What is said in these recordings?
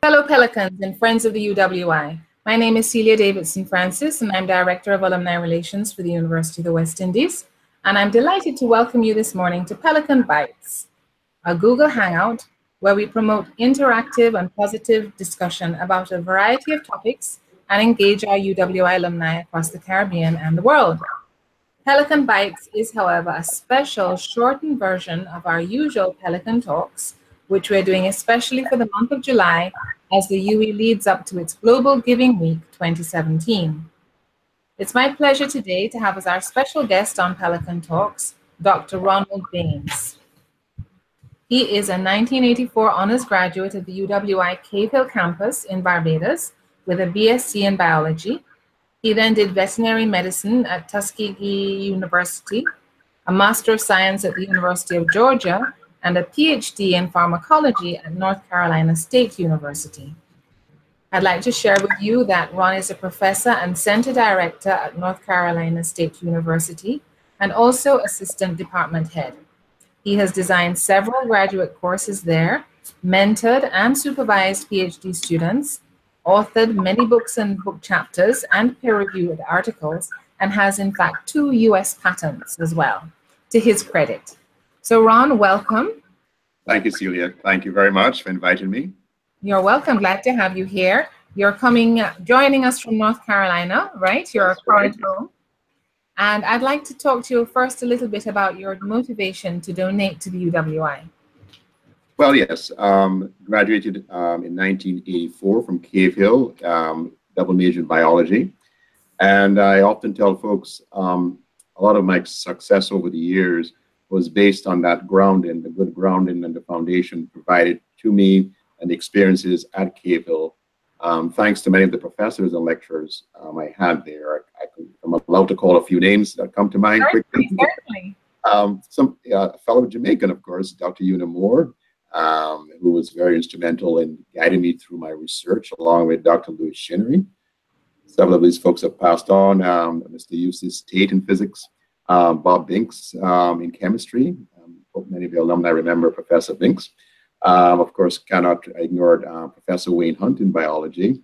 Fellow Pelicans and friends of the UWI, my name is Celia Davidson Francis, and I'm Director of Alumni Relations for the University of the West Indies. And I'm delighted to welcome you this morning to Pelican Bytes, a Google Hangout where we promote interactive and positive discussion about a variety of topics and engage our UWI alumni across the Caribbean and the world. Pelican Bytes is, however, a special shortened version of our usual Pelican Talks, which we're doing especially for the month of July as the UE leads up to its Global Giving Week 2017. It's my pleasure today to have as our special guest on Pelican Talks, Dr. Ronald Baynes. He is a 1984 honors graduate of the UWI Cave Hill campus in Barbados with a BSc in biology. He then did veterinary medicine at Tuskegee University, a Master of Science at the University of Georgia, and a PhD in pharmacology at North Carolina State University. I'd like to share with you that Ron is a professor and center director at North Carolina State University and also assistant department head. He has designed several graduate courses there, mentored and supervised PhD students, authored many books and book chapters and peer-reviewed articles, and has in fact 2 US patents as well, to his credit. So Ron, welcome. Thank you, Celia. Thank you very much for inviting me. You're welcome. Glad to have you here. You're joining us from North Carolina, right? You're current home. And I'd like to talk to you first a little bit about your motivation to donate to the UWI. Well, yes, graduated in 1984 from Cave Hill, double major in biology. And I often tell folks a lot of my success over the years was based on that grounding, the good grounding and the foundation provided to me and the experiences at Cave Hill. Thanks to many of the professors and lecturers I had there. I'm allowed to call a few names that come to mind quickly. Certainly. A fellow Jamaican, of course, Dr. Una Moore, who was very instrumental in guiding me through my research, along with Dr. Louis Shinnery. Several of these folks have passed on. Mr. Eustace Tate in physics, Bob Binks in chemistry. Hope many of the alumni remember Professor Binks. Of course, cannot ignore Professor Wayne Hunt in biology,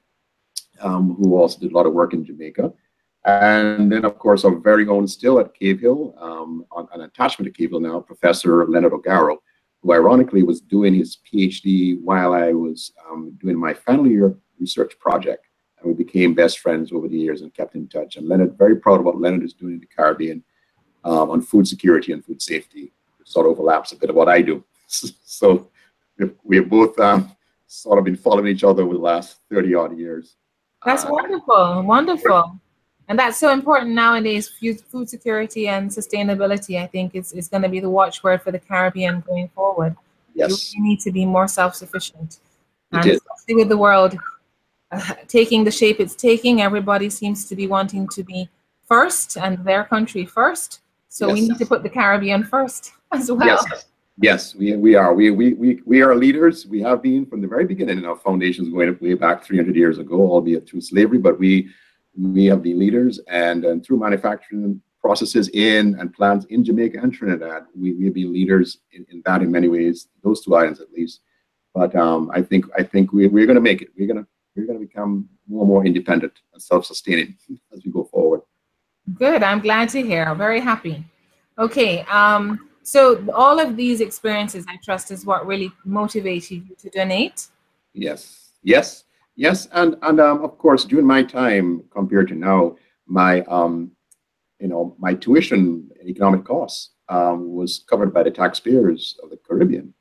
who also did a lot of work in Jamaica. And then, of course, our very own still at Cave Hill, on an attachment to Cave Hill now, Professor Leonard O'Garrow, who ironically was doing his PhD while I was doing my final year research project. And we became best friends over the years and kept in touch. And Leonard, very proud of what Leonard is doing in the Caribbean on food security and food safety. It sort of overlaps a bit of what I do. So we have both sort of been following each other over the last 30 odd years. That's wonderful, wonderful. And that's so important nowadays. Food security and sustainability, I think, is going to be the watchword for the Caribbean going forward. Yes. We need to be more self-sufficient. And especially with the world taking the shape it's taking, everybody seems to be wanting to be first and their country first. So we need to put the Caribbean first as well. Yes, we are. We are leaders. We have been from the very beginning in our foundations going way back 300 years ago, albeit through slavery, but we have been leaders, and through manufacturing processes and plants in Jamaica and Trinidad, we have been leaders in that in many ways, those 2 islands at least. But I think we're going to make it. We're going to become more and more independent and self-sustaining as we go forward. Good. I'm glad to hear. I'm very happy. Okay. So all of these experiences, I trust, is what really motivated you to donate? Yes. And of course, during my time compared to now, my my tuition and economic costs was covered by the taxpayers of the Caribbean,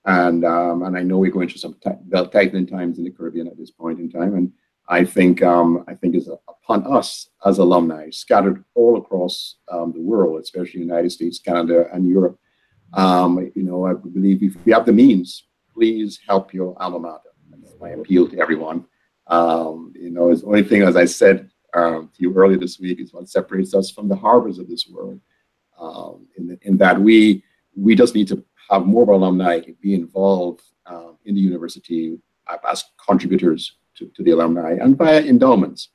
and I know we're going through some belt-tightening times in the Caribbean at this point in time, and I think it's upon us as alumni scattered all across the world, especially the United States, Canada, and Europe. I believe if we have the means, please help your alma mater. That's my appeal to everyone. It's the only thing, as I said to you earlier this week, is what separates us from the harbors of this world. In that we just need to have more of our alumni be involved in the university as contributors to the alumni and via endowments.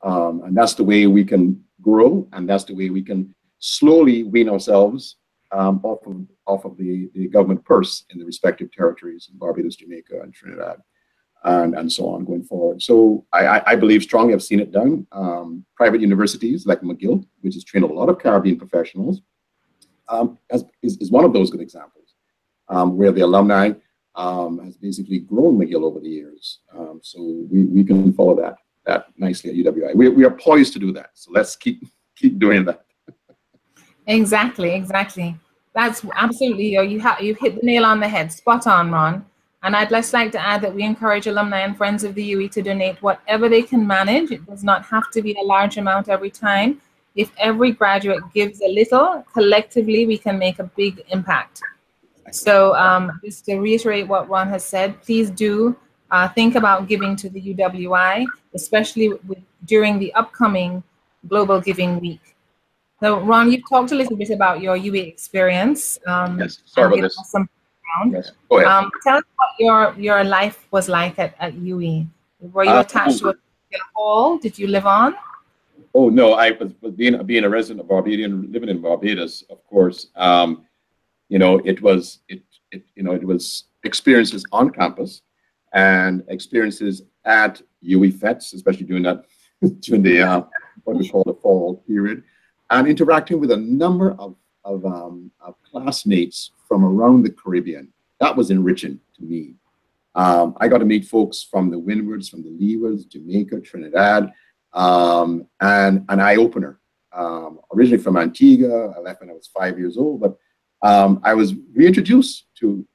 And that's the way we can grow, and that's the way we can slowly wean ourselves off of the government purse in the respective territories in Barbados, Jamaica, and Trinidad. and so on going forward. So I believe strongly, I've seen it done. Private universities like McGill, which has trained a lot of Caribbean professionals, is one of those good examples, where the alumni has basically grown McGill over the years. So we can follow that nicely at UWI. We are poised to do that. So let's keep doing that. Exactly. That's absolutely, you hit the nail on the head. Spot on, Ron. And I'd just like to add that we encourage alumni and friends of the UE to donate whatever they can manage. It does not have to be a large amount every time. If every graduate gives a little, collectively, we can make a big impact. So just to reiterate what Ron has said, please do think about giving to the UWI, especially during the upcoming Global Giving Week. So Ron, you've talked a little bit about your UE experience. Yes, sorry about this. Yes. Go ahead. Tell us what your life was like at UE. Were you attached to a hall? Did you live on? Oh no, I was being a resident of Barbadian, living in Barbados, of course. It was experiences on campus and experiences at UE FETs, especially during the what we call the fall period, and interacting with a number of classmates from around the Caribbean. That was enriching to me. I got to meet folks from the Windwards, from the Leewards, Jamaica, Trinidad, and an eye-opener. Originally from Antigua, I left when I was 5 years old, but I was reintroduced to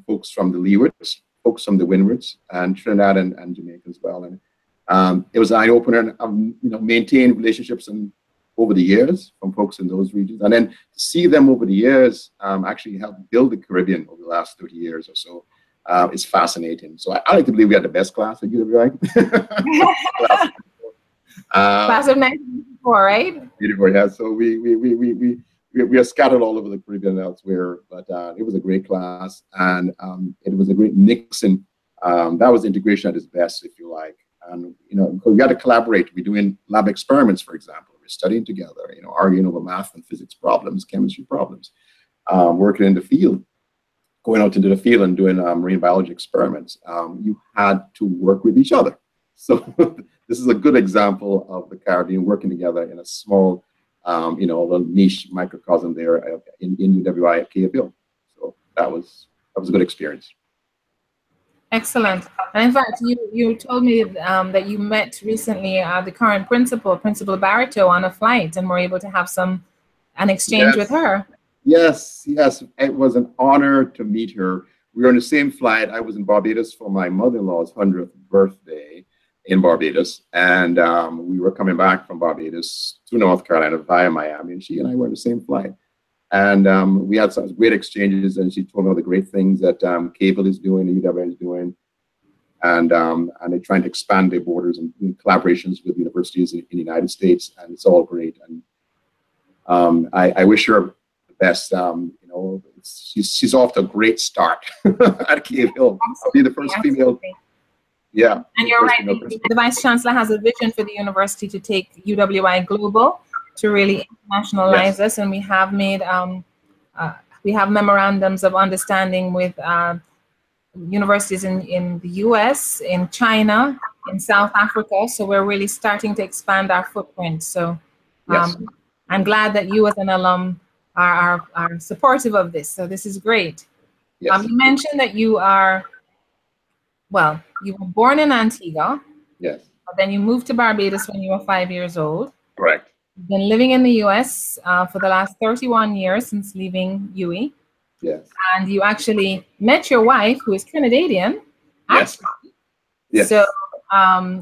folks from the Leewards, folks from the Windwards, and Trinidad and Jamaica as well. And it was an eye-opener, and maintained relationships over the years from folks in those regions. And then to see them over the years actually help build the Caribbean over the last 30 years or so is fascinating. So I like to believe we had the best class at UWI. Class of 1994, right? Beautiful, yeah. So we are scattered all over the Caribbean and elsewhere, but it was a great class, and it was a great mixing. That was integration at its best, if you like. And we got to collaborate. We're doing lab experiments, for example. We're studying together, arguing over math and physics problems, chemistry problems, working in the field, going out into the field and doing marine biology experiments. You had to work with each other. So this is a good example of the Caribbean working together in a small, a little niche microcosm there in UWI at Cape Hill. So that was a good experience. Excellent. And in fact, you told me that you met recently the current Principal Barito, on a flight, and were able to have an exchange with her. Yes. It was an honor to meet her. We were on the same flight. I was in Barbados for my mother-in-law's 100th birthday in Barbados, and we were coming back from Barbados to North Carolina via Miami, and she and I were on the same flight. And we had some great exchanges, and she told me all the great things that Cable is doing, and UWI is doing, and they're trying to expand their borders and collaborations with universities in the United States, and it's all great. And I wish her the best. She's off to a great start at Cave Hill. I'll be the first female. Yeah. And you're right. The Vice Chancellor has a vision for the university to take UWI global, to really internationalize us, and we have made we have memorandums of understanding with universities in the US, in China, in South Africa. So we're really starting to expand our footprint. So I'm glad that you as an alum are supportive of this. So this is great. Yes. You mentioned that you were born in Antigua. Yes. But then you moved to Barbados when you were 5 years old. Correct. You've been living in the US for the last 31 years since leaving UE. Yes. And you actually met your wife, who is Trinidadian. Yes. Yes. So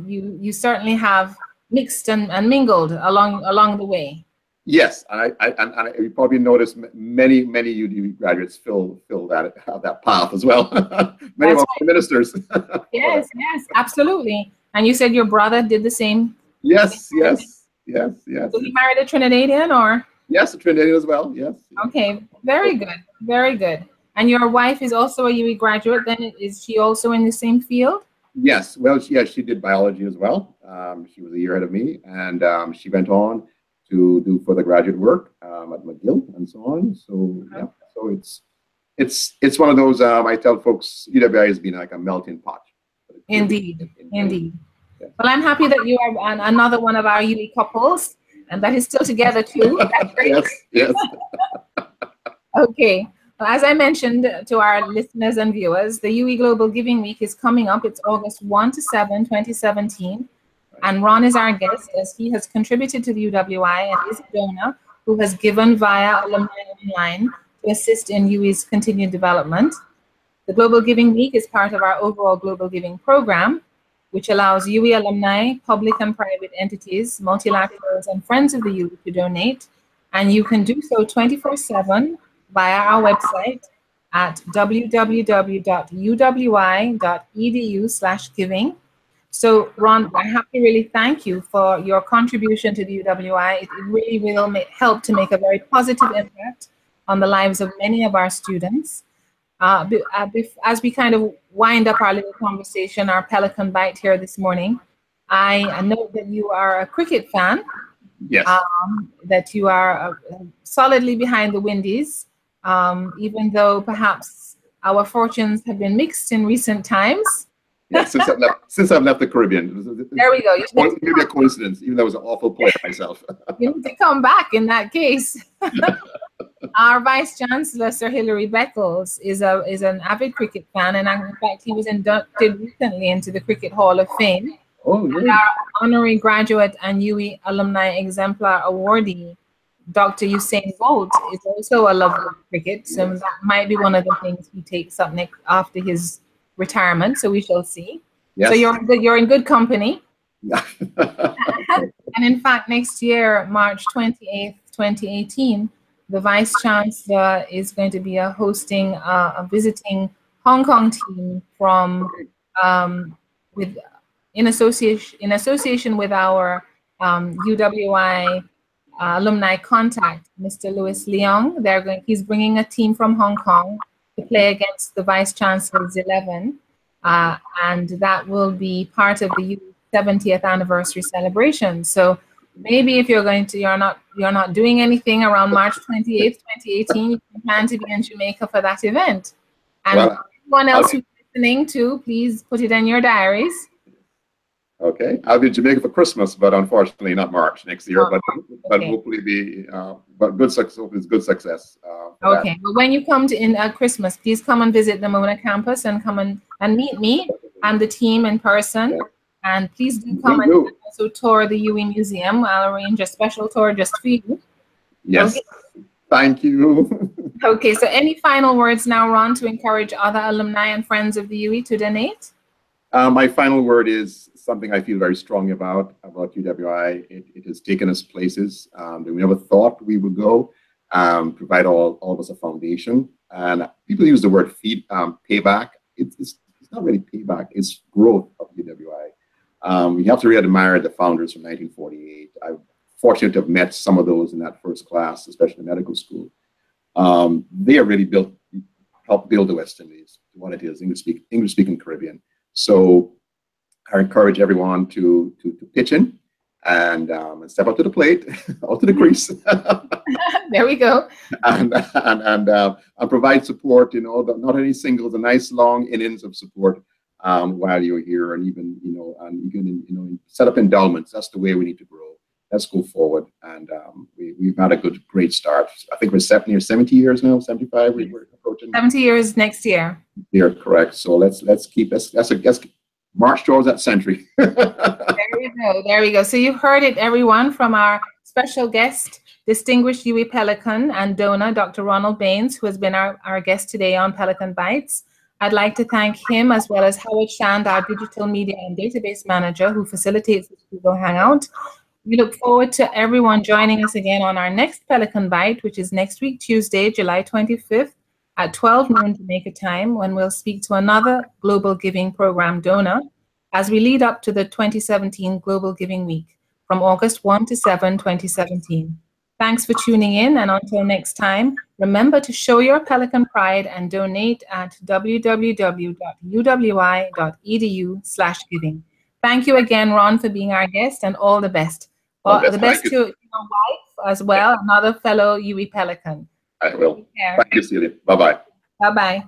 you certainly have mixed and mingled along the way. Yes, and you probably noticed many UWI graduates fill that path as well. Many of our ministers. Yes, absolutely. And you said your brother did the same. Yes. So he married a Trinidadian, or? Yes, a Trinidadian as well. Yes. Okay, very good. And your wife is also a UE graduate. Then is she also in the same field? Yes. Well, she did biology as well. She was a year ahead of me, and she went on to do further graduate work at McGill and so on. So so it's one of those. I tell folks UWI has been like a melting pot for the Indeed, indeed. Well, I'm happy that you are another one of our UE couples, and that is still together too. That's great. Yes, yes. Okay. Well, as I mentioned to our listeners and viewers, the UE Global Giving Week is coming up. It's August 1 to 7, 2017. And Ron is our guest, as he has contributed to the UWI and is a donor who has given via Alumni Online to assist in UWI's continued development. The Global Giving Week is part of our overall Global Giving program, which allows UWI alumni, public and private entities, multilaterals, and friends of the UWI to donate. And you can do so 24/7 via our website at www.uwi.edu/giving. So, Ron, I have to really thank you for your contribution to the UWI. It really will help to make a very positive impact on the lives of many of our students. As we kind of wind up our little conversation, our Pelican Bite here this morning, I know that you are a cricket fan. Yes. That you are solidly behind the Windies, even though perhaps our fortunes have been mixed in recent times. Yes, since I've left the Caribbean. There we go. Maybe a coincidence, even though I was an awful player myself. You need to come back in that case. Our Vice Chancellor, Sir Hilary Beckles, is an avid cricket fan, and in fact, he was inducted recently into the Cricket Hall of Fame. Oh, really? And our honorary graduate and UWI Alumni Exemplar awardee, Dr. Usain Bolt, is also a lover of cricket, so that might be one of the things he takes up next after his retirement. So we shall see. Yes. So you're in good company. And in fact, next year, March 28th, 2018. The Vice Chancellor is going to be hosting a visiting Hong Kong team from in association with our UWI alumni contact, Mr. Louis Leong. He's bringing a team from Hong Kong to play against the Vice Chancellor's 11, and that will be part of the 70th anniversary celebration. So maybe if you're not doing anything around March 28th, 2018, you can plan to be in Jamaica for that event. And everyone else who's listening to, please put it in your diaries. Okay, I'll be in Jamaica for Christmas, but unfortunately not March next year. But hopefully but good success. Okay, well, when you come to Christmas, please come and visit the Mona campus and come and meet me and the team in person. Yeah. And please do come and also tour the UWI Museum. I'll arrange a special tour just for you. Yes, okay. Thank you. Okay, so any final words now, Ron, to encourage other alumni and friends of the UWI to donate? My final word is something I feel very strongly about UWI. It has taken us places that we never thought we would go, provide all of us a foundation. And people use the word payback. It's not really payback, it's growth of UWI. We have to really admire the founders from 1948. I'm fortunate to have met some of those in that first class, especially medical school. They have really helped build the West Indies to what it is, English-speaking Caribbean. So I encourage everyone to pitch in and step up to the plate, out to the crease. There we go. and provide support. Not any singles, a nice long innings of support while you're here, and even and you can set up endowments. That's the way we need to grow. Let's go forward, and we've had a great start. I think we're 70 years now, 75. We're approaching 70 years next year. You're correct. So let's march towards that century. There we go. So you've heard it, everyone, from our special guest, distinguished UWI Pelican and donor, Dr. Ronald Baynes, who has been our guest today on Pelican Bytes. I'd like to thank him, as well as Howard Shand, our digital media and database manager, who facilitates this Google Hangout. We look forward to everyone joining us again on our next Pelican Byte, which is next week, Tuesday, July 25th at 12 noon Jamaica time, when we'll speak to another Global Giving Program donor as we lead up to the 2017 Global Giving Week from August 1 to 7, 2017. Thanks for tuning in, and until next time, remember to show your Pelican pride and donate at www.uwi.edu/giving. Thank you again, Ron, for being our guest, and all the best. The best to your wife as well, another fellow UWI Pelican. I will. Thank you, Celia. Bye-bye. Bye-bye.